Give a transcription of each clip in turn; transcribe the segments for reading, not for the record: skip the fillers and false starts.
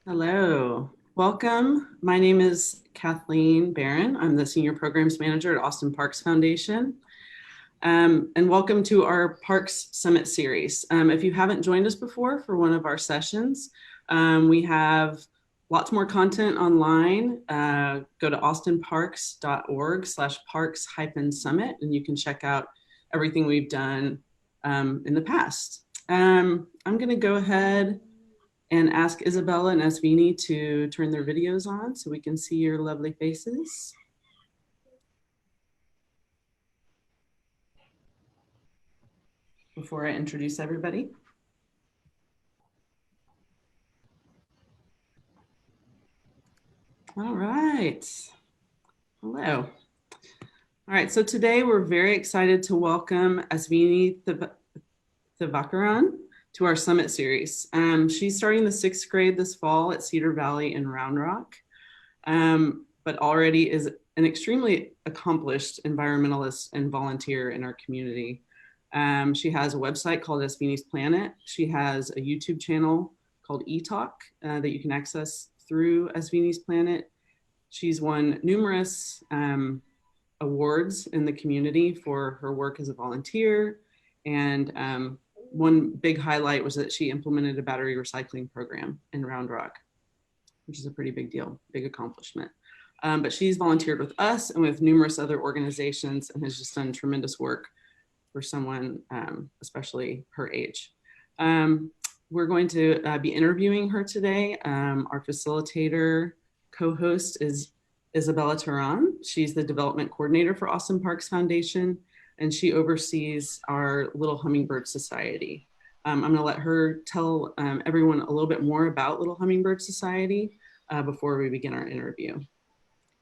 Hello, welcome. My name is Kathleen Barron. I'm the Senior Programs Manager at Austin Parks Foundation. And welcome to our Parks Summit series. If you haven't joined us before for one of our sessions, we have lots more content online. Go to austinparks.org/parks-summit and you can check out everything we've done in the past. I'm going to go ahead and ask Isabella and Asvini to turn their videos on so we can see your lovely faces. Before I introduce everybody. All right. Hello. All right, so today we're very excited to welcome Asvini Thivakaran to our Summit series. She's starting the 6th grade this fall at Cedar Valley in Round Rock, but already is an extremely accomplished environmentalist and volunteer in our community. She has a website called Asvini's Planet. She has a YouTube channel called eTalk that you can access through Asvini's Planet. She's won numerous awards in the community for her work as a volunteer. And one big highlight was that she implemented a battery recycling program in Round Rock, which is a pretty big deal, big accomplishment. But she's volunteered with us and with numerous other organizations and has just done tremendous work for someone, especially her age. We're going to be interviewing her today. Our facilitator co-host is Isabella Turan. She's the development coordinator for Austin Parks Foundation, and she oversees our Little Hummingbird Society. I'm going to let her tell everyone a little bit more about Little Hummingbird Society before we begin our interview.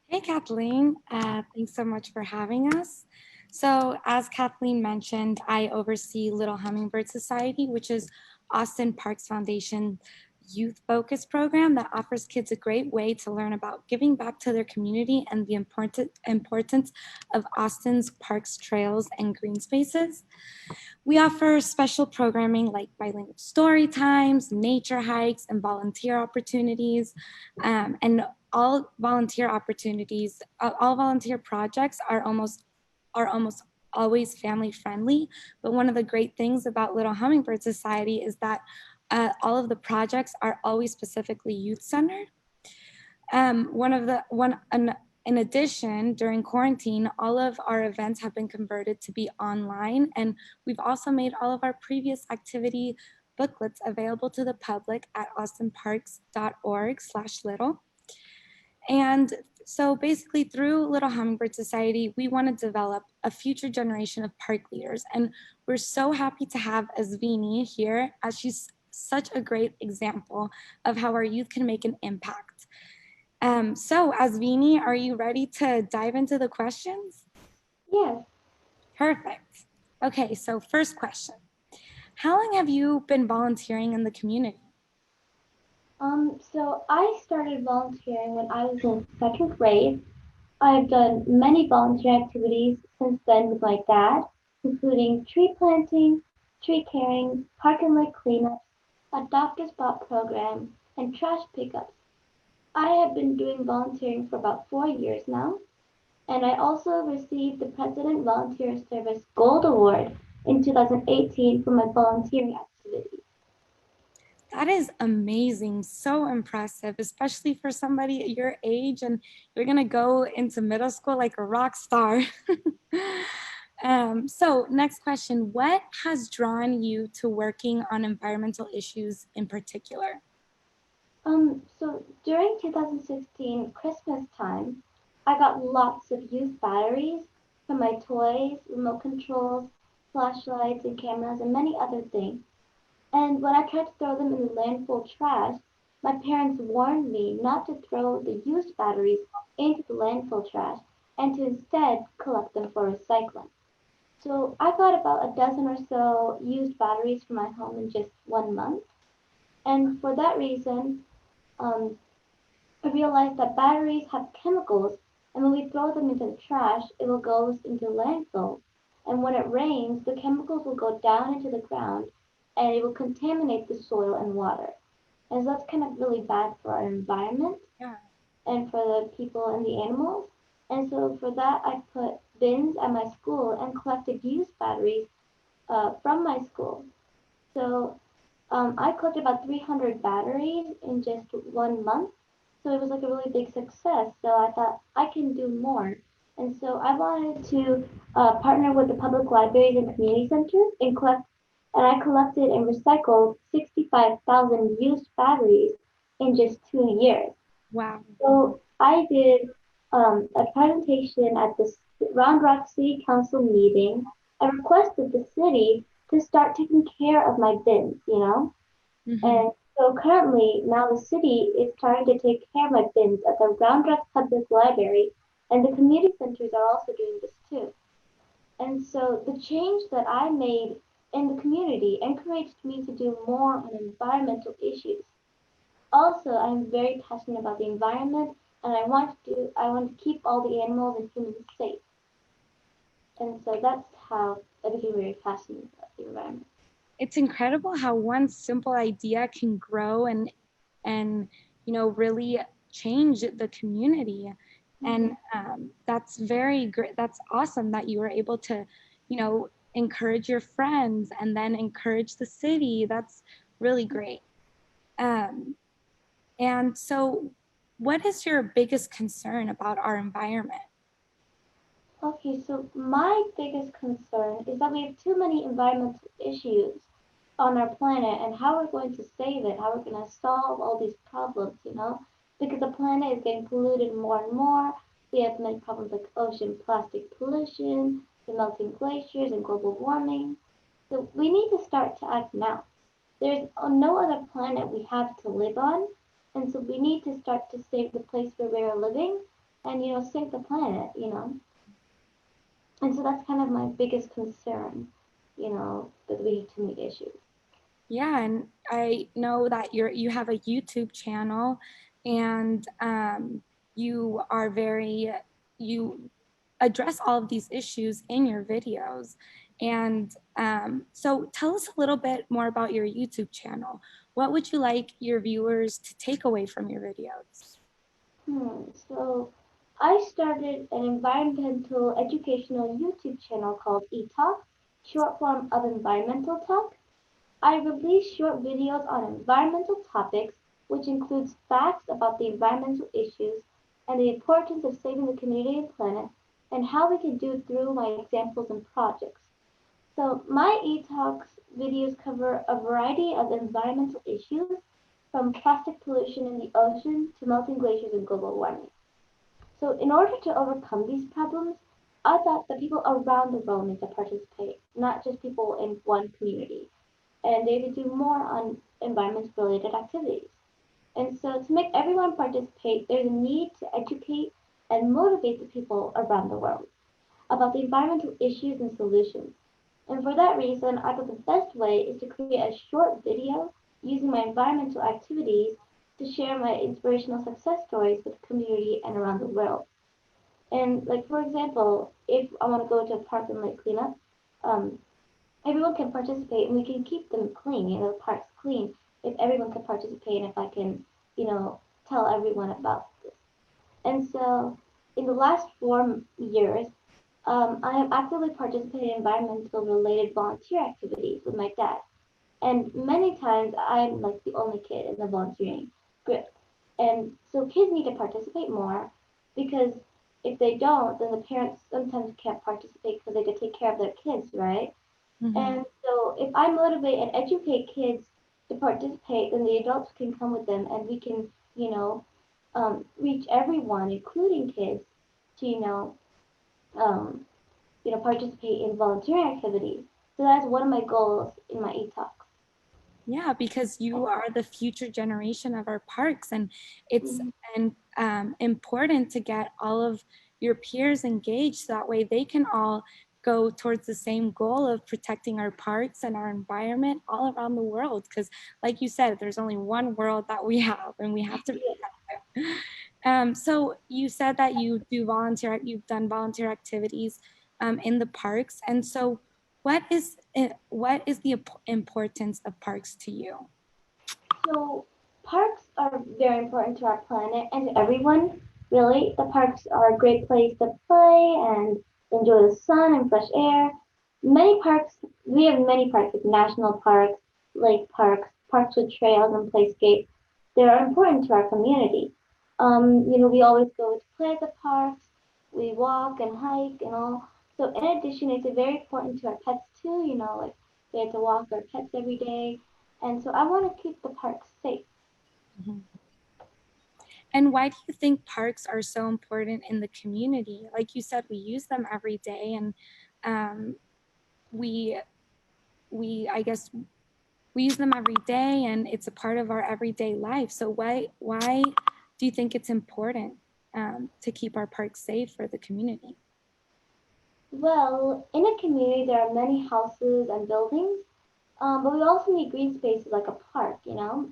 Hey, Kathleen. Thanks so much for having us. So as Kathleen mentioned, I oversee Little Hummingbird Society, which is Austin Parks Foundation youth focus program that offers kids a great way to learn about giving back to their community and the importance of Austin's parks, trails, and green spaces. We offer special programming like bilingual story times, nature hikes, and volunteer opportunities. And all volunteer opportunities, all volunteer projects are almost always family friendly. But one of the great things about Little Hummingbird Society is that all of the projects are always specifically youth centered. In addition, during quarantine, all of our events have been converted to be online, and we've also made all of our previous activity booklets available to the public at austinparks.org/little. And so basically through Little Hummingbird Society, we want to develop a future generation of park leaders. And we're so happy to have Asvini here, as she's such a great example of how our youth can make an impact. So Asvini, are you ready to dive into the questions? Yes. Perfect. Okay, so first question. How long have you been volunteering in the community? So I started volunteering when I was in 2nd grade. I've done many volunteer activities since then with my dad, including tree planting, tree caring, park and lake cleanups, a doctor spot program, and trash pickups. I have been doing volunteering for about 4 years now, and I also received the President Volunteer Service Gold Award in 2018 for my volunteering activities. That is amazing, so impressive, especially for somebody at your age, and you're gonna go into middle school like a rock star. So next question, what has drawn you to working on environmental issues in particular? So during 2016 Christmas time, I got lots of used batteries for my toys, remote controls, flashlights and cameras, and many other things. And when I tried to throw them in the landfill trash, my parents warned me not to throw the used batteries into the landfill trash and to instead collect them for recycling. So I got about a dozen or so used batteries for my home in just 1 month. And for that reason, um, I realized that batteries have chemicals, and when we throw them into the trash, it will go into landfill. And when it rains, the chemicals will go down into the ground and it will contaminate the soil and water. And so that's kind of really bad for our environment Yeah. and for the people and the animals. And so for that, I put bins at my school and collected used batteries from my school. So I collected about 300 batteries in just 1 month. So it was like a really big success. So I thought I can do more. And so I wanted to partner with the public libraries and community centers and I collected and recycled 65,000 used batteries in just 2 years. Wow. So I did a presentation at the Round Rock City Council meeting. I requested the city to start taking care of my bins, you know? Hmm. And so currently, now the city is trying to take care of my bins at the Round Rock Public Library, and the community centers are also doing this too. And so the change that I made in the community encouraged me to do more on environmental issues. Also, I'm very passionate about the environment, and I want to keep all the animals and humans safe. And so that's how I became very passionate about the environment. It's incredible how one simple idea can grow and really change the community. And Mhm. that's very great. That's awesome that you were able to encourage your friends and then encourage the city. That's really great. um, and so what is your biggest concern about our environment? Okay, so my biggest concern is that we have too many environmental issues on our planet and how we're going to save it, how we're going to solve all these problems, you know? Because the planet is getting polluted more and more. We have many problems like ocean plastic pollution, the melting glaciers, and global warming. So we need to start to act now. There's no other planet we have to live on, and so we need to start to save the place where we're living and, save the planet, you know? And so that's kind of my biggest concern, that we have too many issues. Yeah, and I know that you have a YouTube channel, and you are very you address all of these issues in your videos. And so tell us a little bit more about your YouTube channel. What would you like your viewers to take away from your videos? So I started an environmental educational YouTube channel called eTalk, short form of environmental talk. I release short videos on environmental topics, which includes facts about the environmental issues and the importance of saving the community and planet, and how we can do it through my examples and projects. So my eTalks videos cover a variety of environmental issues, from plastic pollution in the ocean to melting glaciers and global warming. So in order to overcome these problems, I thought that people around the world need to participate, not just people in one community, and they need to do more on environment-related activities. And so to make everyone participate, there's a need to educate and motivate the people around the world about the environmental issues and solutions. And for that reason, I thought the best way is to create a short video using my environmental activities to share my inspirational success stories with the community and around the world. And like for example, if I want to go to a park and like clean up, um, everyone can participate and we can keep them clean, the parks clean. If everyone can participate and if I can, tell everyone about this. And so in the last 4 years, I have actively participated in environmental related volunteer activities with my dad. And many times I'm like the only kid in the volunteering group. And so kids need to participate more because if they don't, then the parents sometimes can't participate because they have to take care of their kids, right? Mhm. And so if I motivate and educate kids to participate, then the adults can come with them and we can, reach everyone, including kids, to, um, participate in volunteering activities. So that's one of my goals in my e-talks. Yeah, because you are the future generation of our parks, and it's Mhm. important to get all of your peers engaged. So that way they can all go towards the same goal of protecting our parks and our environment all around the world. Because, like you said, there's only one world that we have, and we have to protect it. So you said that you've done volunteer activities in the parks, and so what is the importance of parks to you? So very important to our planet and to everyone. Really, the parks are a great place to play and enjoy the sun and fresh air. Many parks, we have many parks like national parks, lake parks, parks with trails and playscapes. They are important to our community. We always go to play at the parks. We walk and hike and all. So in addition, it's very important to our pets too. Like we have to walk our pets every day, and so I want to keep the parks safe. Mhm. And why do you think parks are so important in the community? Like you said, we use them every day, and um, we I guess we use them every day, and it's a part of our everyday life. So why do you think it's important to keep our parks safe for the community? Well, in a community, there are many houses and buildings, but we also need green spaces like a park,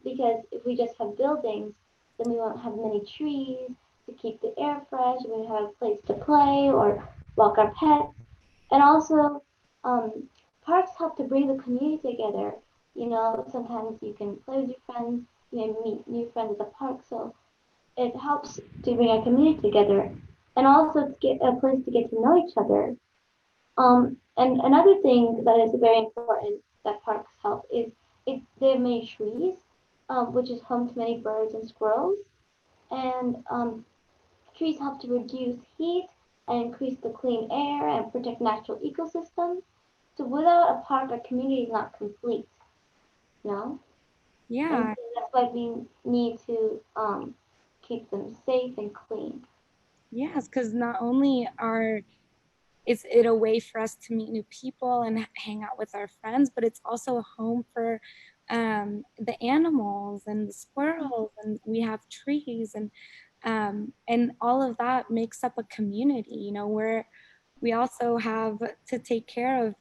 because if we just have buildings, then we won't have many trees to keep the air fresh. We won't have a place to play or walk our pets. And also, um, parks help to bring the community together. Sometimes you can play with your friends, you may meet new friends at the park, so it helps to bring a community together and also to get a place to get to know each other. And another thing that is very important that parks help is they have many trees, which is home to many birds and squirrels. And trees help to reduce heat and increase the clean air and protect natural ecosystems. So without a park, our community is not complete, you know? And Yeah, so that's why we need to keep them safe and clean. yes, because not only is it a way for us to meet new people and hang out with our friends, but it's also a home for the animals and the squirrels, and we have trees, and all of that makes up a community, where we also have to take care of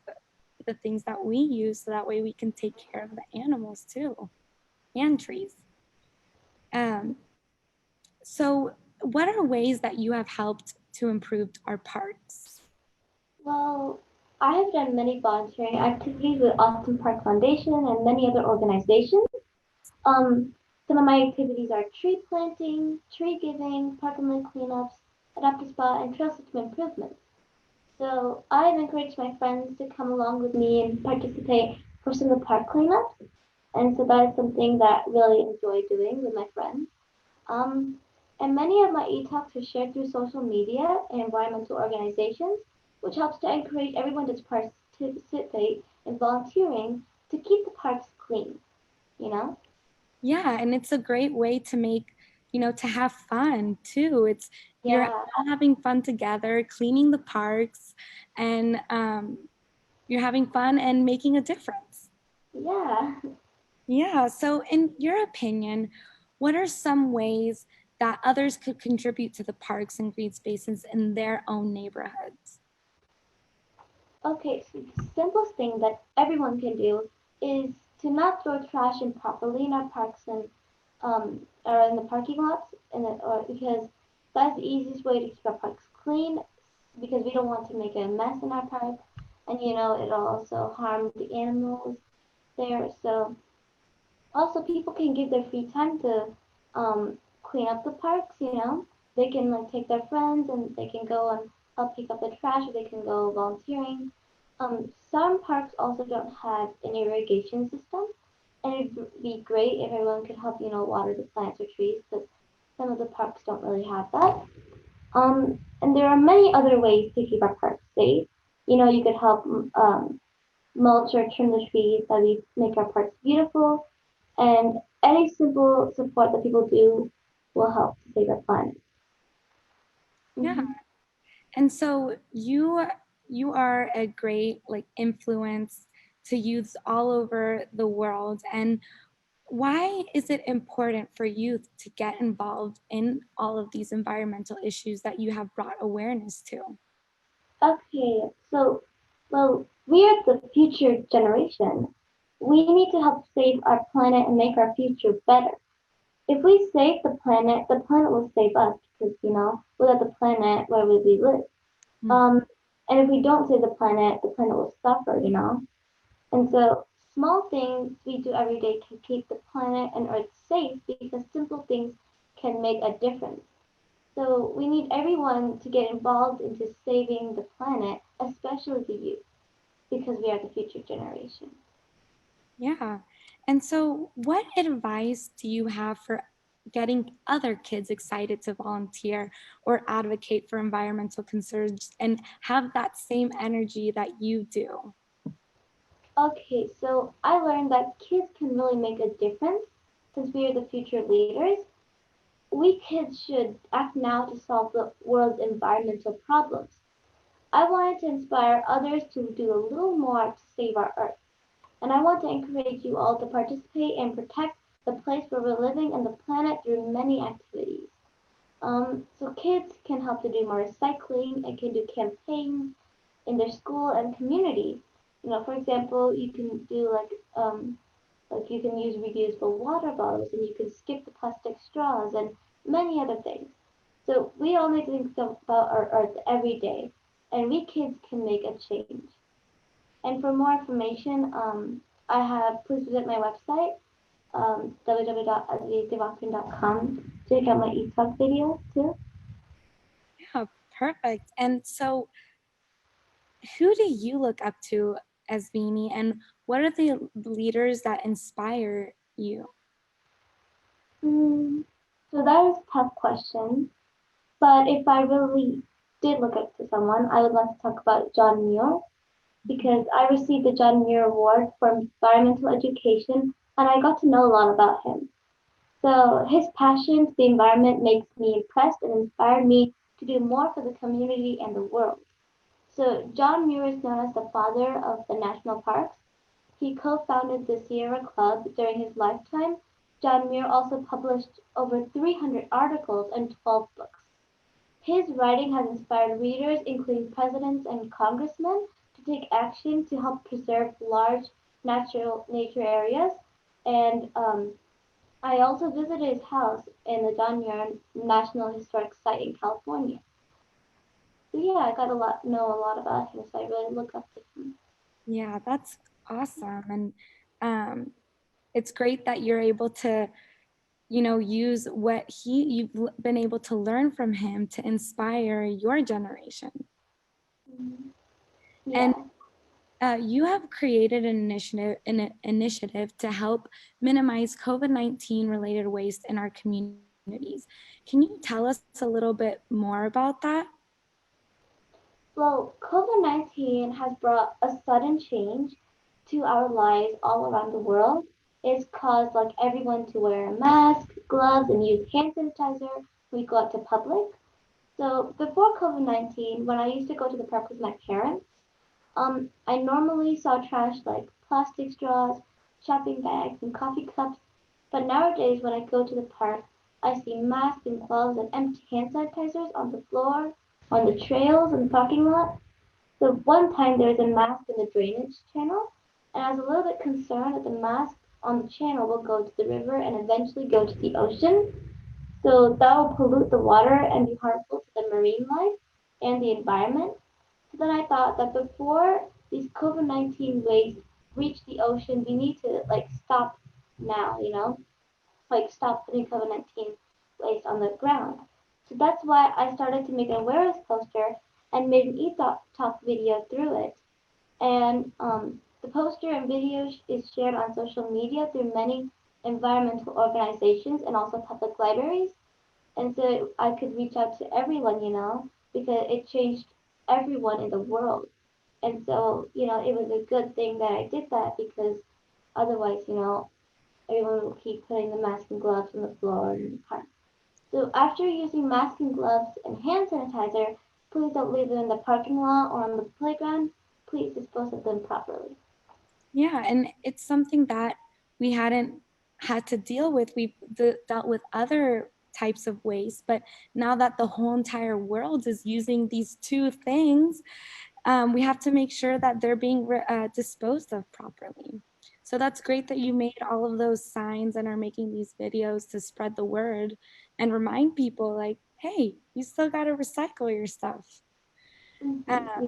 the things that we use, so that way we can take care of the animals too, and trees. Um, so what are ways that you have helped to improve our parks? Well, I have done many volunteering activities with Austin Park Foundation and many other organizations. Um, some of my activities are tree planting, tree giving, park and lake cleanups, adaptive spa, and trail system improvements. So I've encouraged my friends to come along with me and participate for some of the park cleanups. And so that is something that I really enjoy doing with my friends. Um, and many of my e-talks are shared through social media and environmental organizations, which helps to encourage everyone to participate in volunteering to keep the parks clean, you know? Yeah, and it's a great way to to have fun too. You're Yeah, all having fun together, cleaning the parks, and you're having fun and making a difference. yeah. Yeah, so in your opinion, what are some ways that others could contribute to the parks and green spaces in their own neighborhoods? Okay, so the simplest thing that everyone can do is to not throw trash improperly in our parks and or in the parking lots, or because that's the easiest way to keep our parks clean. Because we don't want to make a mess in our park, and it'll also harm the animals there. So also people can give their free time to clean up the parks. They can like take their friends and they can go and help pick up the trash, or they can go volunteering. Some parks also don't have an irrigation system, and it'd be great if everyone could help, water the plants or trees, because some of the parks don't really have that. And there are many other ways to keep our parks safe. You could help mulch or trim the trees that we make our parks beautiful, and any simple support that people do will help to save our planet. Yeah. Hmm. And so you are a great influence to youths all over the world. And why is it important for youth to get involved in all of these environmental issues that you have brought awareness to? Okay, so, well, we are the future generation. We need to help save our planet and make our future better. If we save the planet will save us because, without the planet, where would we live? Mm. Um, and if we don't save the planet will suffer. And so small things we do every day can keep the planet and Earth safe because simple things can make a difference. So we need everyone to get involved into saving the planet, especially the youth, because we are the future generation. Yeah. And so, what advice do you have for getting other kids excited to volunteer or advocate for environmental concerns and have that same energy that you do? Okay, so I learned that kids can really make a difference since we are the future leaders. We kids should act now to solve the world's environmental problems. I wanted to inspire others to do a little more to save our Earth. And I want to encourage you all to participate and protect the place where we're living and the planet through many activities. So kids can help to do more recycling and can do campaigns in their school and community. For example, you can do like you can use reusable water bottles and you can skip the plastic straws and many other things. So we all need to think about our Earth every day, and we kids can make a change. And for more information, please visit my website, www.asvinithivakaran.com to check out my e-talk videos too. Yeah, perfect. And so, who do you look up to as Vini, and what are the leaders that inspire you? Hmm, so that is a tough question. But if I really did look up to someone, I would like to talk about John Muir because I received the John Muir Award for Environmental Education and I got to know a lot about him. So his passion for the environment makes me impressed and inspired me to do more for the community and the world. So John Muir is known as the father of the national parks. He co-founded the Sierra Club during his lifetime. John Muir also published over 300 articles and 12 books. His writing has inspired readers, including presidents and congressmen, to take action to help preserve large natural nature areas. And I also visited his house in the John Muir National Historic Site in California. So yeah, I got know a lot about him, so I really look up to him. Yeah, that's awesome. And um, it's great that you're able to, use what you've been able to learn from him to inspire your generation. Mhm. And Yeah. you have created an initiative to help minimize COVID-19 related waste in our communities. Can you tell us a little bit more about that? Well, COVID-19 has brought a sudden change to our lives all around the world. It's caused like everyone to wear a mask, gloves, and use hand sanitizer when we go out to public. So before COVID-19, when I used to go to the park with my parents, I normally saw trash like plastic straws, shopping bags, and coffee cups. But nowadays, when I go to the park, I see masks and gloves and empty hand sanitizers on the floor, on the trails and parking lot. So one time there was a mask in the drainage channel, and I was a little bit concerned that the mask on the channel will go to the river and eventually go to the ocean. So that will pollute the water and be harmful to the marine life and the environment. So then I thought that before these COVID-19 waste reach the ocean, we need to stop now, like stop putting COVID-19 waste on the ground. So that's why I started to make an awareness poster and made an e-talk video through it. And the poster and video is shared on social media through many environmental organizations and also public libraries. And so I could reach out to everyone, because it changed everyone in the world. And so, it was a good thing that I did that because otherwise, everyone will keep putting the mask and gloves on the floor and in the park. So after using mask and gloves and hand sanitizer, please don't leave them in the parking lot or on the playground. Please dispose of them properly. Yeah, and it's something that we hadn't had to deal with. We've dealt with other types of waste, but now that the whole entire world is using these two things, we have to make sure that they're being disposed of properly. So that's great that you made all of those signs and are making these videos to spread the word and remind people like, hey, you still got to recycle your stuff. Uh, Mm-hmm.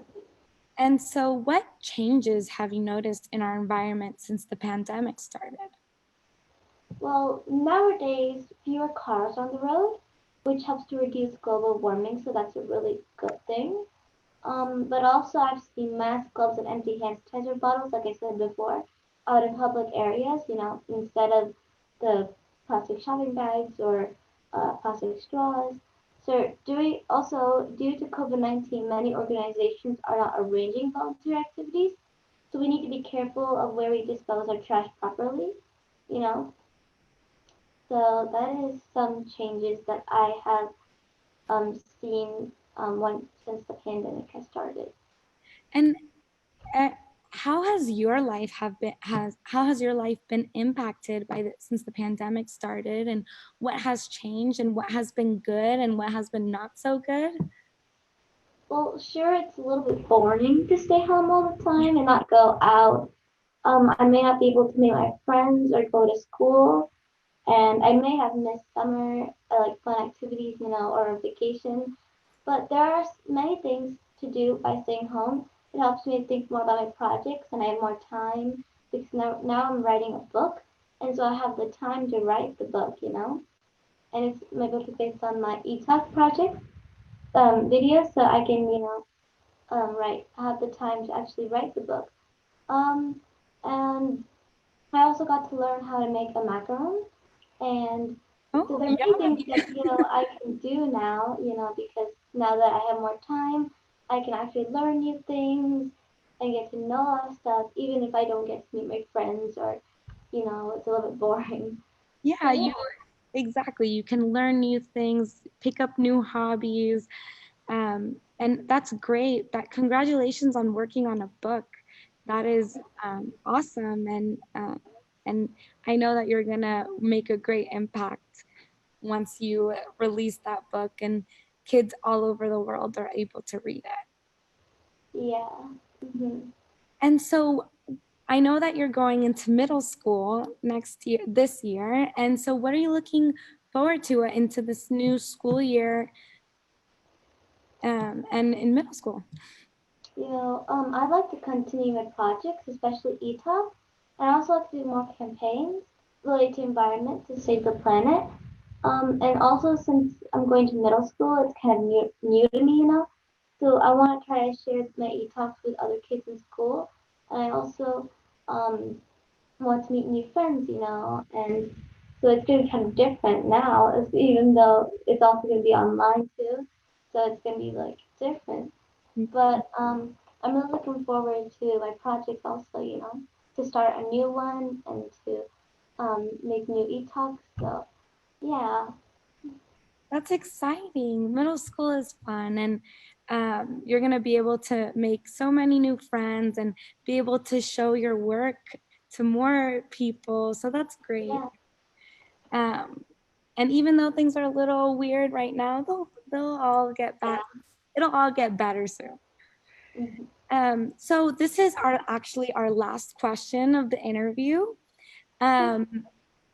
And so what changes have you noticed in our environment since the pandemic started? Well, nowadays, fewer cars on the road, which helps to reduce global warming, so that's a really good thing. But also, I've seen mask, gloves, and empty hand sanitizer bottles, like I said before, out in public areas, instead of the plastic shopping bags or plastic straws. So, due to COVID-19, many organizations are not arranging volunteer activities, so we need to be careful of where we dispose our trash properly, you know. So that is some changes that I have seen since the pandemic has started. And uh, how has your life how has your life been impacted by since the pandemic started, and what has changed and what has been good and what has been not so good? Well, sure, it's a little bit boring to stay home all the time and not go out. I may not be able to meet my friends or go to school, and I may have missed summer like fun activities, or a vacation. But there are many things to do by staying home. It helps me think more about my projects and I have more time because now I'm writing a book. And so I have the time to write the book. And my book is based on my e-talk project videos, so I can, have the time to actually write the book. Um, and I also got to learn how to make a macaron. And so Oh, there are many yeah. things that I can do now, because now that I have more time, I can actually learn new things and get to know a lot of stuff, even if I don't get to meet my friends or it's a little bit boring. So Yeah, yeah, you exactly. You can learn new things, pick up new hobbies, and that's great. That congratulations on working on a book. That is awesome, and I know that you're gonna make a great impact once you release that book and kids all over the world are able to read it. yeah. And so I know that you're going into middle school this year. And so what are you looking forward to into this new school year and in middle school? I'd like to continue my projects, especially ETOP, and I also like to do more campaigns related to environment to save the planet. And also since I'm going to middle school, it's kind of new to me. So I want to try to share my e-talks with other kids in school. And I also um, want to meet new friends. And so it's going to be kind of different now, even though it's also going to be online too. So it's going to be like different. But I'm really looking forward to my projects also, to start a new one and to make new e-talks. So yeah, That's exciting. Middle school is fun, and you're going to be able to make so many new friends and be able to show your work to more people. So that's great. yeah, Um, and even though things are a little weird right now, they'll all get yeah. back. It'll all get better soon. Mhm. So this is actually our last question of the interview. Um,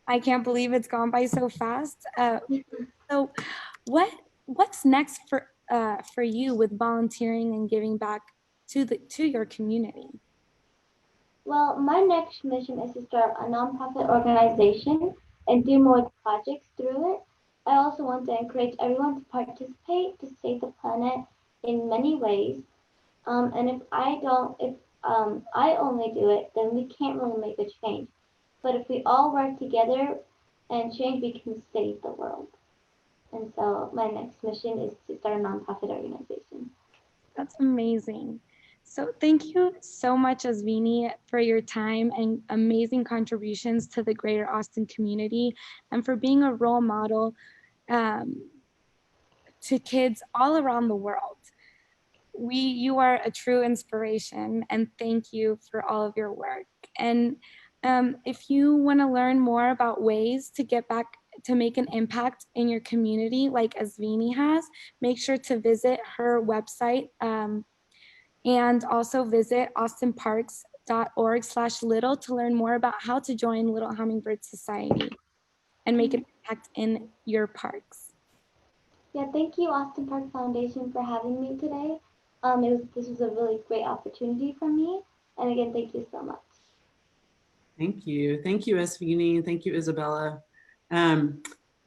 I can't believe it's gone by so fast. So what what's next for you with volunteering and giving back to your community? Well, my next mission is to start a nonprofit organization and do more projects through it. I also want to encourage everyone to participate to save the planet in many ways. And if I only do it, then we can't really make a change. But if we all work together and change, we can save the world. And so my next mission is to start a nonprofit organization. That's amazing. So thank you so much, Asvini, for your time and amazing contributions to the greater Austin community and for being a role model um, to kids all around the world. You are a true inspiration, and thank you for all of your work. And if you want to learn more about ways to get back to make an impact in your community like Asvini has, make sure to visit her website and also visit austinparks.org/little to learn more about how to join Little Hummingbird Society and make an impact in your parks. Yeah, thank you, Austin Park Foundation, for having me today. This was a really great opportunity for me. And again, thank you so much. Thank you. Thank you, Asvini. Thank you, Isabella. Um,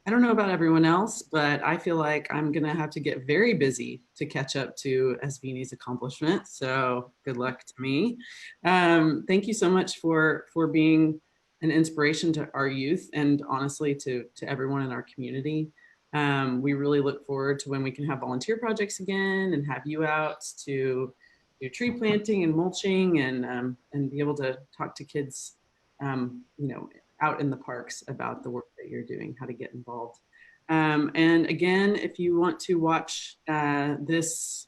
I don't know about everyone else, but I feel like I'm going to have to get very busy to catch up to Asvini's accomplishment. So good luck to me. Thank you so much for being an inspiration to our youth and honestly to everyone in our community. We really look forward to when we can have volunteer projects again and have you out to do tree planting and mulching and be able to talk to kids you know, out in the parks about the work that you're doing, how to get involved. And again, if you want to watch this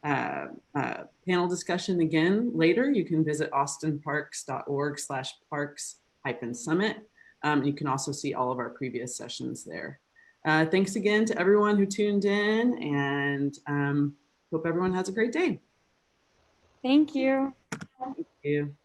panel discussion again later, you can visit austinparks.org/parks-summit. You can also see all of our previous sessions there. Thanks again to everyone who tuned in, and hope everyone has a great day. Thank you. Thank you.